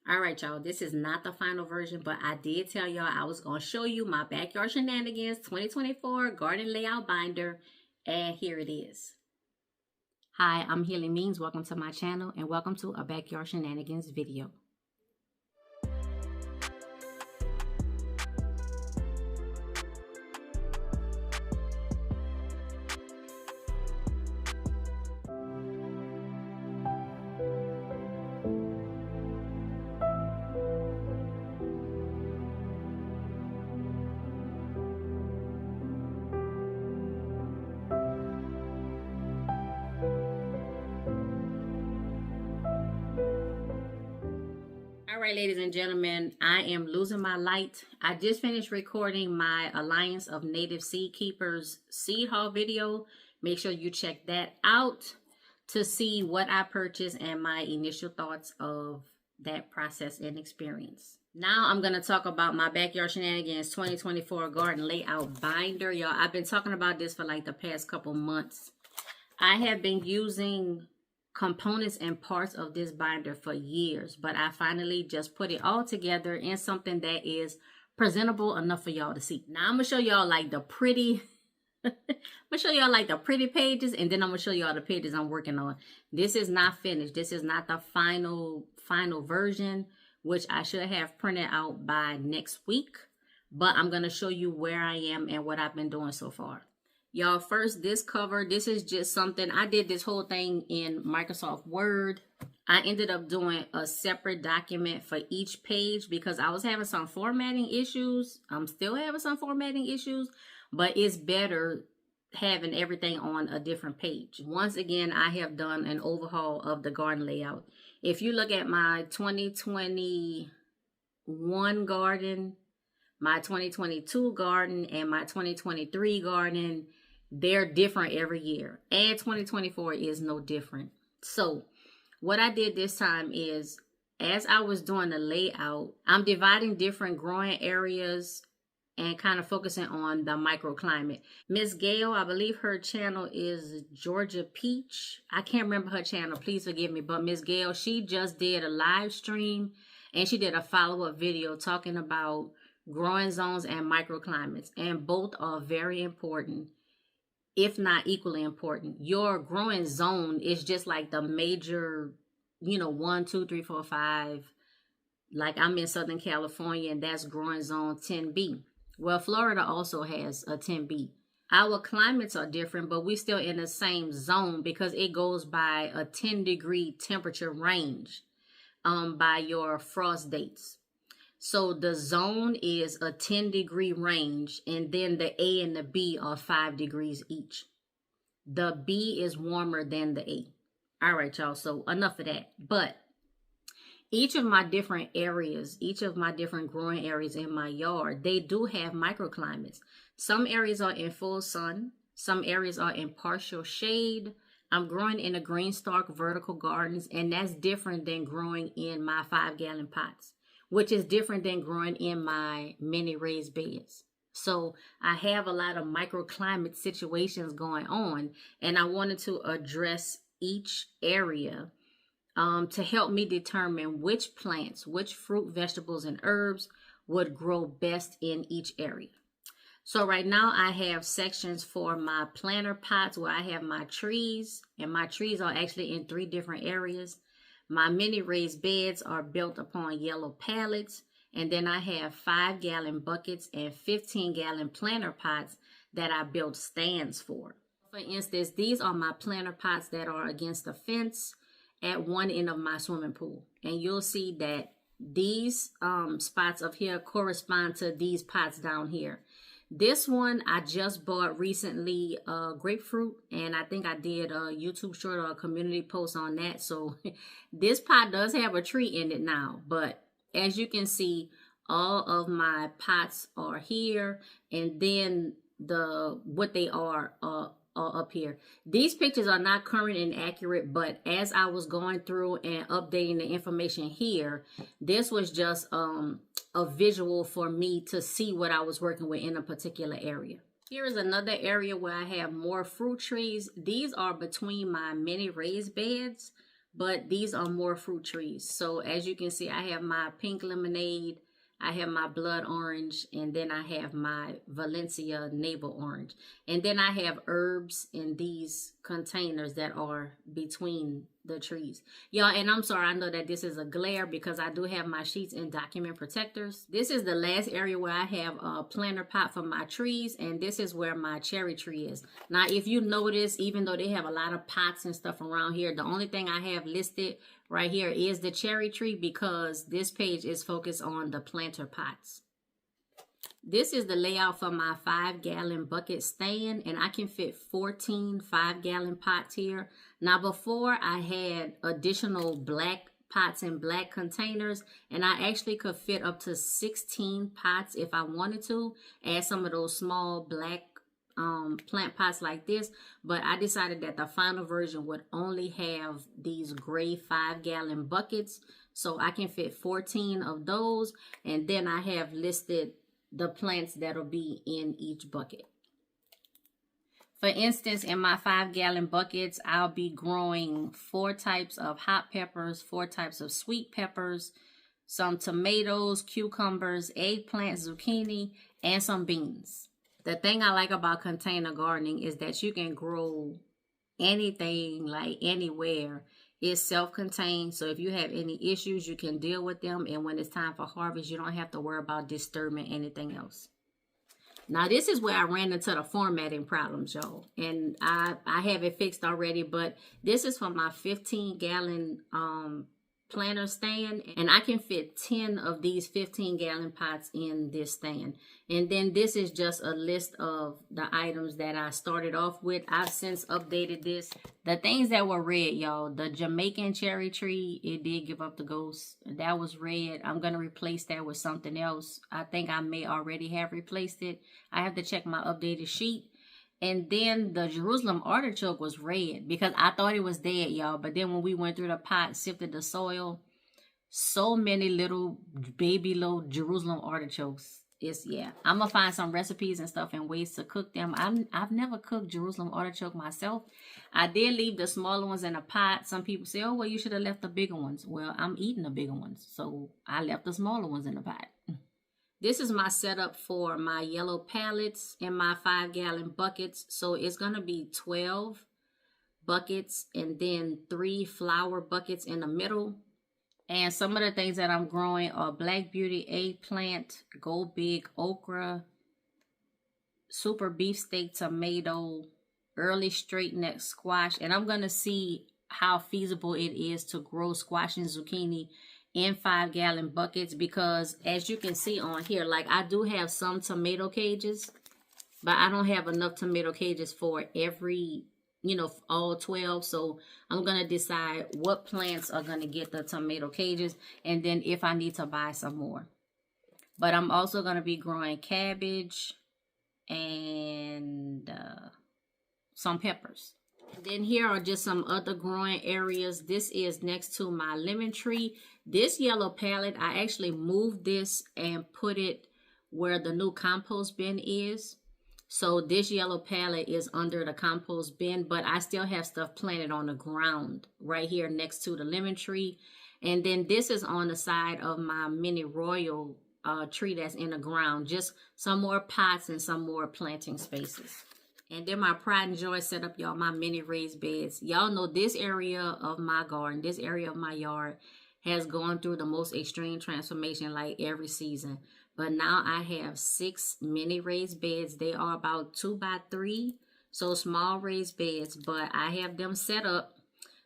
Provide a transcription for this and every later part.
All right, y'all, this is not the final version, but I did tell y'all I was going to show you my Backyard Shenanigans 2024 garden layout binder, and here it is. Hi, I'm Healing Means. Welcome to my channel, and welcome to a Backyard Shenanigans video. All right, ladies and gentlemen, I am losing my light. I just finished recording my Alliance of Native Seed Keepers seed haul video. Make sure you check that out to see what I purchased and my initial thoughts of that process and experience. Now I'm going to talk about my Backyard Shenanigans 2024 garden layout binder. Y'all, I've been talking about this for like the past couple months. I have been using components and parts of this binder for years, but I finally just put it all together in something that is presentable enough for y'all to see. Now I'm gonna show y'all like the pretty pages, and then I'm gonna show y'all the pages I'm working on. This is not finished. This is not the final version, which I should have printed out by next week, but I'm gonna show you where I am and what I've been doing so far. Y'all, first, this cover, this is just something, I did this whole thing in Microsoft Word. I ended up doing a separate document for each page because I was having some formatting issues. I'm still having some formatting issues, but it's better having everything on a different page. Once again, I have done an overhaul of the garden layout. If you look at my 2021 garden, my 2022 garden, and my 2023 garden, they're different every year, and 2024 is no different. So what I did this time is, as I was doing the layout, I'm dividing different growing areas and kind of focusing on the microclimate. Miss Gail, I believe her channel is Georgia Peach. I can't remember her channel, please forgive me, but Miss Gail, she just did a live stream and she did a follow-up video talking about growing zones and microclimates, and both are very important, if not equally important. Your growing zone is just like the major, 1, 2, 3, 4, 5. Like I'm in Southern California, and that's growing zone 10B. Well, Florida also has a 10B. Our climates are different, but we're still in the same zone because it goes by a 10-degree temperature range by your frost dates. So the zone is a 10-degree range, and then the A and the B are 5 degrees each. The B is warmer than the A. All right, y'all, so enough of that. But each of my different areas, each of my different growing areas in my yard, they do have microclimates. Some areas are in full sun. Some areas are in partial shade. I'm growing in a green stalk vertical gardens, and that's different than growing in my 5-gallon pots, which is different than growing in my mini raised beds. So I have a lot of microclimate situations going on, and I wanted to address each area to help me determine which plants, which fruit, vegetables, and herbs would grow best in each area. So right now I have sections for my planter pots where I have my trees, and my trees are actually in 3 different areas. My mini raised beds are built upon yellow pallets, and then I have 5-gallon buckets and 15-gallon planter pots that I built stands for. For instance, these are my planter pots that are against the fence at one end of my swimming pool. And you'll see that these spots up here correspond to these pots down here. This one I just bought recently, grapefruit, and I think I did a YouTube short or a community post on that. So this pot does have a tree in it now, but as you can see, all of my pots are here, and then what they are up here. These pictures are not current and accurate, but as I was going through and updating the information here, this was just a visual for me to see what I was working with in a particular area. Here is another area where I have more fruit trees. These are between my mini raised beds, but these are more fruit trees. So as you can see, I have my pink lemonade, I have my blood orange, and then I have my Valencia navel orange. And then I have herbs in these containers that are between the trees. Y'all, and I'm sorry, I know that this is a glare because I do have my sheets and document protectors. This is the last area where I have a planter pot for my trees, and this is where my cherry tree is. Now, if you notice, even though they have a lot of pots and stuff around here, the only thing I have listed right here is the cherry tree because this page is focused on the planter pots. This is the layout for my 5-gallon bucket stand, and I can fit 14 5-gallon pots here. Now, before I had additional black pots and black containers, and I actually could fit up to 16 pots if I wanted to, add some of those small black plant pots like this, but I decided that the final version would only have these gray 5-gallon buckets, so I can fit 14 of those, and then I have listed the plants that'll be in each bucket. For instance, in my 5-gallon buckets, I'll be growing 4 types of hot peppers, 4 types of sweet peppers, some tomatoes, cucumbers, eggplant, zucchini, and some beans. The thing I like about container gardening is that you can grow anything, like anywhere. It's self-contained, so if you have any issues, you can deal with them, and when it's time for harvest, you don't have to worry about disturbing anything else. Now, this is where I ran into the formatting problems, y'all, and I have it fixed already, but this is for my 15-gallon planter stand, and I can fit 10 of these 15-gallon pots in this stand. And then this is just a list of the items that I started off with. I've since updated this. The things that were red, y'all, the Jamaican cherry tree, it did give up the ghost. That was red. I'm going to replace that with something else. I think I may already have replaced it. I have to check my updated sheet. And then the Jerusalem artichoke was red because I thought it was dead, y'all. But then when we went through the pot, sifted the soil, so many little baby little Jerusalem artichokes. Yeah, I'm going to find some recipes and stuff and ways to cook them. I've never cooked Jerusalem artichoke myself. I did leave the smaller ones in a pot. Some people say, oh, well, you should have left the bigger ones. Well, I'm eating the bigger ones, so I left the smaller ones in the pot. This is my setup for my yellow pallets in my 5-gallon buckets. So it's going to be 12 buckets and then 3 flower buckets in the middle. And some of the things that I'm growing are Black Beauty, eggplant, Go Big, okra, super beefsteak tomato, early straight neck squash. And I'm going to see how feasible it is to grow squash and zucchini in 5-gallon buckets, because as you can see on here, like I do have some tomato cages, but I don't have enough tomato cages for every, all 12. So I'm going to decide what plants are going to get the tomato cages, and then if I need to buy some more. But I'm also going to be growing cabbage and some peppers. Then here are just some other growing areas. This is next to my lemon tree. This yellow pallet, I actually moved this and put it where the new compost bin is. So this yellow pallet is under the compost bin, but I still have stuff planted on the ground right here next to the lemon tree. And then this is on the side of my mini royal tree that's in the ground. Just some more pots and some more planting spaces. And then my pride and joy setup, y'all, my mini raised beds. Y'all know this area of my garden, this area of my yard has gone through the most extreme transformation like every season. But now I have 6 mini raised beds. They are about 2 by 3, so small raised beds, but I have them set up.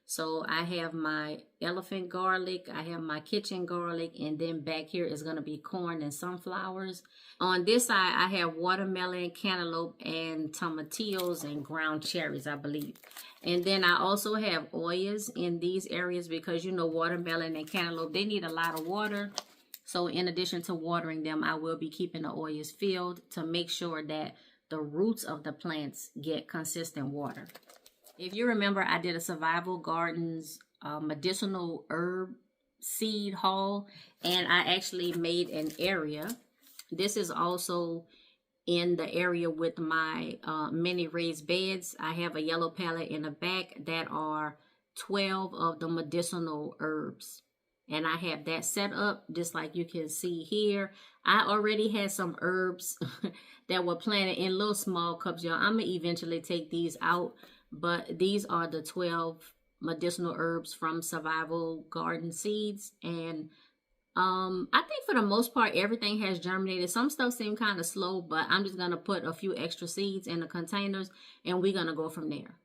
So I have my elephant garlic, I have my kitchen garlic, and then back here is going to be corn and sunflowers. On this side, I have watermelon, cantaloupe, and tomatillos and ground cherries, I believe. And then I also have oyas in these areas because, watermelon and cantaloupe, they need a lot of water. So in addition to watering them, I will be keeping the oyas filled to make sure that the roots of the plants get consistent water. If you remember, I did a Survival Gardens medicinal herb seed haul, and I actually made an area. This is also in the area with my mini raised beds. I have a yellow pallet in the back that are 12 of the medicinal herbs. And I have that set up just like you can see here. I already had some herbs that were planted in little small cups, y'all. I'm going to eventually take these out. But these are the 12 medicinal herbs from Survival Garden Seeds. And I think for the most part, everything has germinated. Some stuff seemed kind of slow, but I'm just going to put a few extra seeds in the containers and we're going to go from there.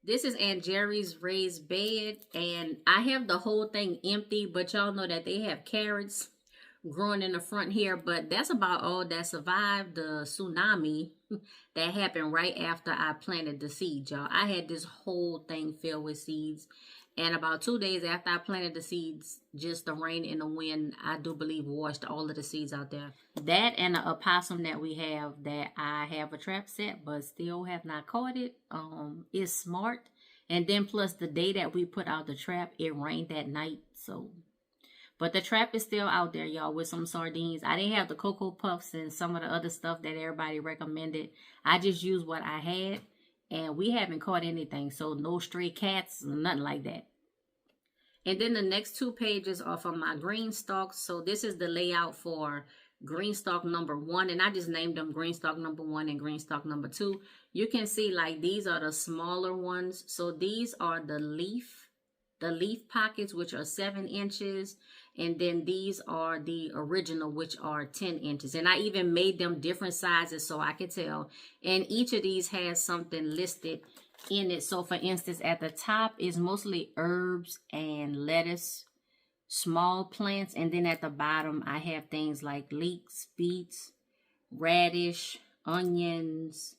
This is Aunt Jerry's raised bed, and I have the whole thing empty, but y'all know that they have carrots growing in the front here, but that's about all that survived the tsunami that happened right after I planted the seeds, y'all. I had this whole thing filled with seeds, and about 2 days after I planted the seeds, just the rain and the wind, I do believe, washed all of the seeds out there. That and the opossum that we have, that I have a trap set, but still have not caught it, is smart. And then plus the day that we put out the trap, it rained that night, so... But the trap is still out there, y'all, with some sardines. I didn't have the Cocoa Puffs and some of the other stuff that everybody recommended. I just used what I had, and we haven't caught anything. So no stray cats, nothing like that. And then the next 2 pages are for my green stalks. So this is the layout for green stalk number 1. And I just named them green stalk number 1 and green stalk number 2. You can see, like, these are the smaller ones. So these are the leaf pockets, which are 7 inches. And then these are the original, which are 10 inches. And I even made them different sizes so I could tell. And each of these has something listed in it. So for instance, at the top is mostly herbs and lettuce, small plants. And then at the bottom, I have things like leeks, beets, radish, onions,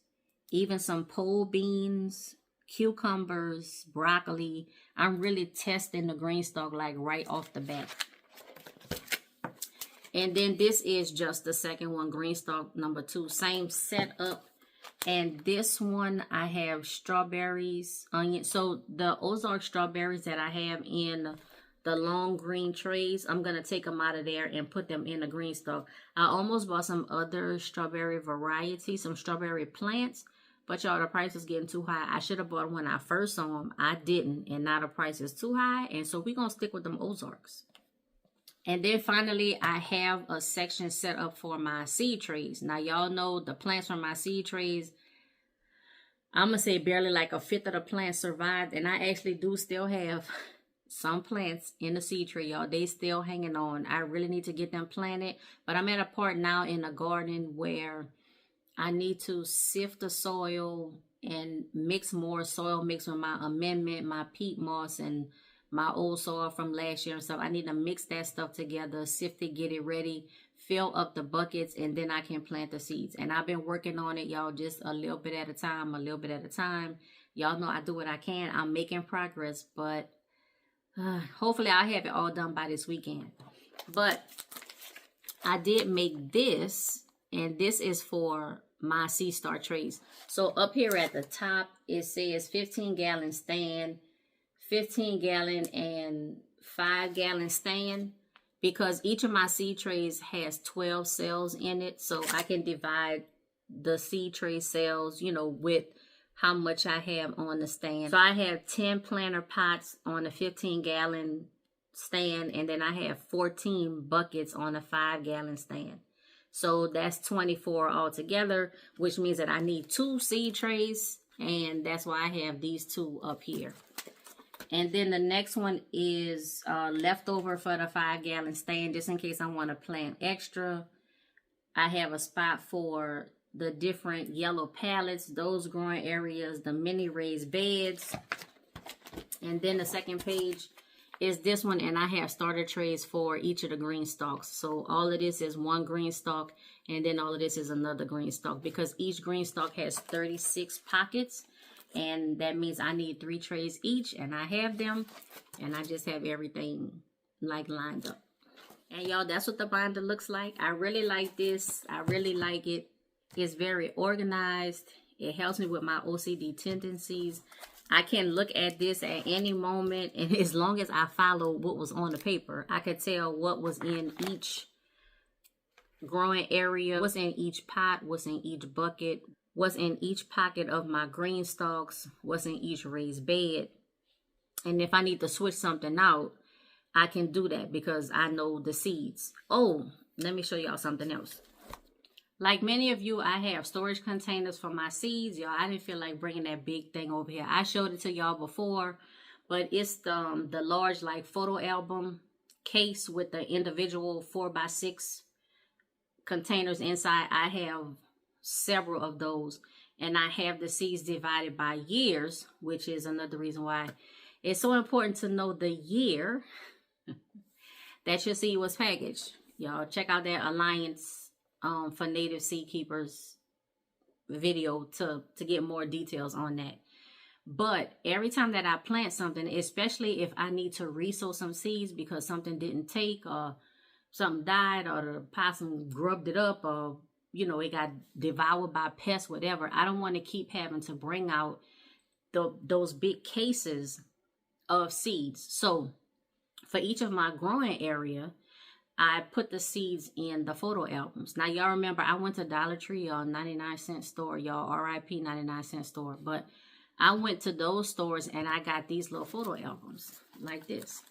even some pole beans, cucumbers, broccoli. I'm really testing the green stalk like right off the bat. And then this is just the second one, green stalk number 2, same setup. And this one I have strawberries, onions. So the Ozark strawberries that I have in the long green trays, I'm going to take them out of there and put them in the green stalk. I almost bought some other strawberry varieties, some strawberry plants. But y'all, the price was getting too high. I should have bought them when I first saw them. I didn't. And now the price is too high. And so we're going to stick with them Ozarks. And then finally, I have a section set up for my seed trays. Now, y'all know the plants from my seed trays, I'm going to say barely like a fifth of the plants survived. And I actually do still have some plants in the seed tray, y'all. They still hanging on. I really need to get them planted. But I'm at a part now in the garden where I need to sift the soil and mix more soil mix with my amendment, my peat moss, and my old soil from last year and stuff. I need to mix that stuff together, sift it, get it ready, fill up the buckets, and then I can plant the seeds. And I've been working on it, y'all, just a little bit at a time, a little bit at a time. Y'all know I do what I can. I'm making progress, but hopefully I'll have it all done by this weekend. But I did make this, and this is for my Sea Star trays. So up here at the top, it says 15-gallon stand, 15-gallon and 5-gallon stand, because each of my seed trays has 12 cells in it. So I can divide the seed tray cells, you know, with how much I have on the stand. So I have 10 planter pots on a 15-gallon stand, and then I have 14 buckets on a 5-gallon stand. So that's 24 altogether, which means that I need 2 seed trays, and that's why I have these 2 up here. And then the next one is leftover for the 5-gallon stand, just in case I want to plant extra. I have a spot for the different yellow pallets, those growing areas, the mini raised beds. And then the second page is this one, and I have starter trays for each of the green stalks. So all of this is one green stalk, and then all of this is another green stalk, because each green stalk has 36 pockets. And that means I need 3 trays each, and I have them, and I just have everything like lined up. And y'all, that's what the binder looks like. I really like this. I really like it. It's very organized. It helps me with my OCD tendencies. I can look at this at any moment, and as long as I follow what was on the paper, I could tell what was in each growing area, what's in each pot, what's in each bucket, what's in each pocket of my green stalks, what's in each raised bed. And if I need to switch something out, I can do that because I know the seeds. Oh, let me show y'all something else. Like many of you, I have storage containers for my seeds. Y'all, I didn't feel like bringing that big thing over here. I showed it to y'all before, but it's the large like photo album case with the individual 4x6 containers inside. I have several of those, and I have the seeds divided by years, which is another reason why it's so important to know the year that your seed was packaged. Y'all check out that Alliance for Native Seed Keepers video to get more details on that. But every time that I plant something, especially if I need to resow some seeds because something didn't take, or something died, or the possum grubbed it up, or you know, it got devoured by pests, whatever, I don't want to keep having to bring out those big cases of seeds. So for each of my growing area, I put the seeds in the photo albums. Now, y'all remember, I went to Dollar Tree or 99-cent store, y'all, RIP 99-cent store. But I went to those stores and I got these little photo albums like this.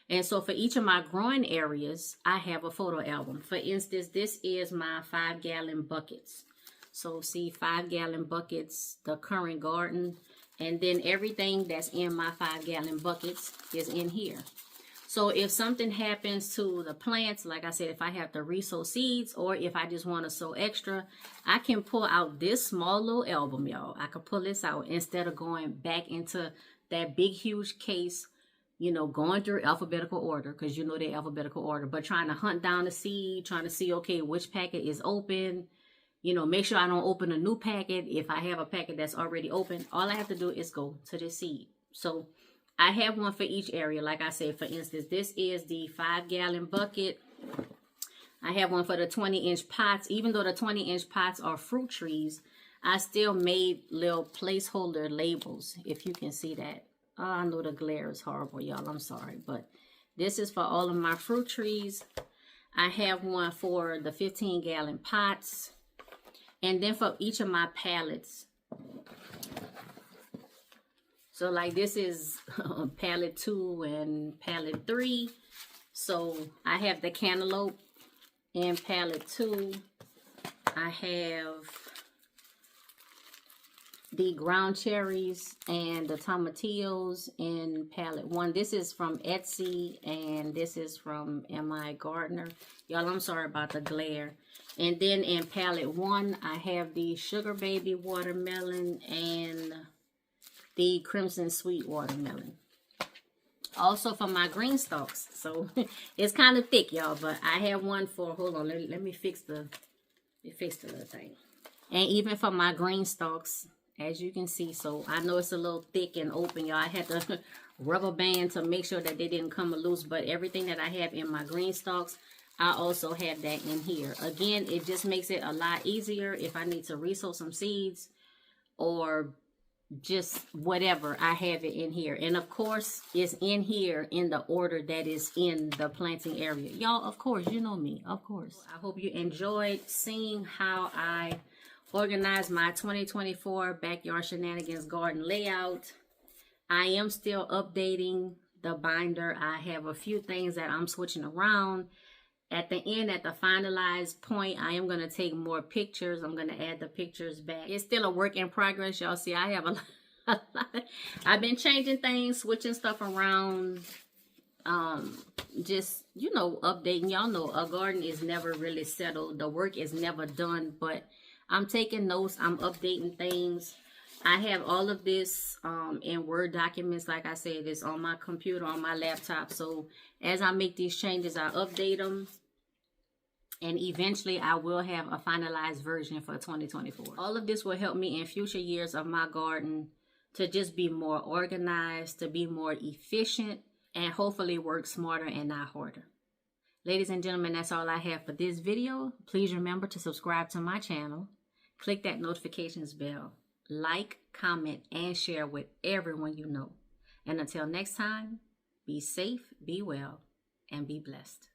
And so for each of my growing areas, I have a photo album. For instance, this is my 5-gallon buckets. So see, 5-gallon buckets, the current garden, and then everything that's in my 5-gallon buckets is in here. So if something happens to the plants, like I said, if I have to resow seeds or if I just want to sow extra, I can pull out this small little album, y'all. I can pull this out instead of going back into that big, huge case, you know, going through alphabetical order, because you know they're alphabetical order, but trying to hunt down the seed, trying to see, okay, which packet is open, you know, make sure I don't open a new packet. If I have a packet that's already open, all I have to do is go to the seed. So I have one for each area. Like I said, for instance, this is the 5-gallon bucket. I have one for the 20-inch pots. Even though the 20-inch pots are fruit trees, I still made little placeholder labels, if you can see that. Oh, I know the glare is horrible, y'all. I'm sorry. But this is for all of my fruit trees. I have one for the 15-gallon pots. And then for each of my pallets. So like this is pallet 2 and pallet 3. So I have the cantaloupe in pallet 2. I have the ground cherries and the tomatillos in pallet 1. This is from Etsy and this is from M.I. Gardner. Y'all, I'm sorry about the glare. And then in pallet 1, I have the Sugar Baby watermelon and the Crimson Sweet watermelon. Also for my green stalks. So it's kind of thick, y'all, but I have one for, hold on, let me fix the little thing. And even for my green stalks, as you can see, so I know it's a little thick and open, y'all. I had to rubber band to make sure that they didn't come loose, but everything that I have in my green stalks, I also have that in here. Again, it just makes it a lot easier if I need to resow some seeds or just whatever, I have it in here. And of course, it's in here in the order that is in the planting area. Y'all, of course, you know me, of course. I hope you enjoyed seeing how I organize my 2024 Backyard Shenanigans garden layout. I am still updating the binder. I have a few things that I'm switching around. At the end, at the finalized point, I am going to take more pictures. I'm going to add the pictures back. It's still a work in progress. Y'all see, I have a lot. I've been changing things, switching stuff around. Just, you know, updating. Y'all know a garden is never really settled. The work is never done, but I'm taking notes. I'm updating things. I have all of this in Word documents. Like I said, it's on my computer, on my laptop. So as I make these changes, I update them. And eventually I will have a finalized version for 2024. All of this will help me in future years of my garden to just be more organized, to be more efficient, and hopefully work smarter and not harder. Ladies and gentlemen, that's all I have for this video. Please remember to subscribe to my channel. Click that notifications bell. Like, comment, and share with everyone you know. And until next time, be safe, be well, and be blessed.